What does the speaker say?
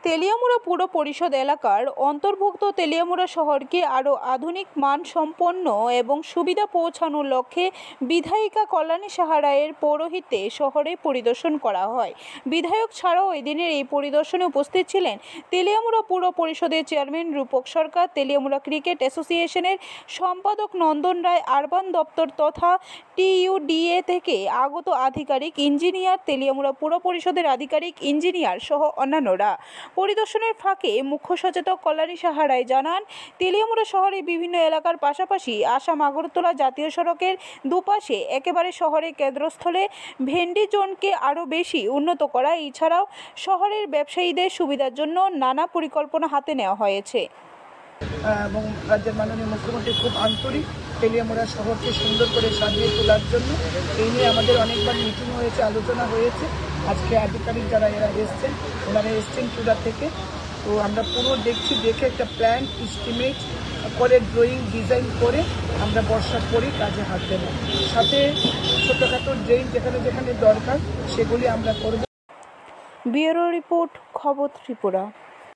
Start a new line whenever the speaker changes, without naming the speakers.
তেলিয়ামুড়া পুর পরিষদ এলাকার অন্তর্ভুক্ত তেলিয়ামুড়া শহরকে আরও আধুনিক মানসম্পন্ন এবং সুবিধা পৌঁছানোর লক্ষ্যে বিধায়িকা কল্যাণী সাহা রায়ের পৌরোহিত্যে শহরে পরিদর্শন করা হয়। বিধায়ক ছাড়াও এদিনের এই পরিদর্শনে উপস্থিত ছিলেন তেলিয়ামুড়া পুর পরিষদের চেয়ারম্যান রূপক সরকার, তেলিয়ামুড়া ক্রিকেট অ্যাসোসিয়েশনের সম্পাদক নন্দন রায়, আরবান দপ্তর তথা TUDA থেকে আগত আধিকারিক, ইঞ্জিনিয়ার, তেলিয়ামুড়া পুর পরিষদের আধিকারিক, ইঞ্জিনিয়ার সহ অন্যান্যরা। পরিদর্শনের ফাঁকে মুখ্য সচেতক কল্যাণী সাহা রায় জানান, তেলিয়ামুড়া শহরের বিভিন্ন এলাকার পাশাপাশি আসাম-আগরতলা জাতীয় সড়কের দুপাশে একেবারে শহরের কেন্দ্রস্থলে ভেন্ডি জোনকে আরও বেশি উন্নত করা, এছাড়াও শহরের ব্যবসায়ীদের সুবিধার জন্য নানা পরিকল্পনা হাতে নেওয়া হয়েছে।
এবং রাজ্যের মাননীয় মুখ্যমন্ত্রী খুব আন্তরিক তেলিয়ামুড়া শহরকে সুন্দর করে সাজিয়ে তোলার জন্য। এই নিয়ে আমাদের অনেকবার মিটিং হয়েছে, আলোচনা হয়েছে। আজকে আধিকারিক যারা ওনারা এসছেন চূড়া থেকে। তো আমরা পুরো দেখছি, দেখে একটা প্ল্যান এস্টিমেট করে ড্রয়িং ডিজাইন করে আমরা বর্ষার পরেই কাজে হাত দেব। সাথে ছোটোখাটো ড্রেন যেখানে যেখানে দরকার সেগুলি আমরা করব।
ব্যুরো রিপোর্ট, খবর ত্রিপুরা।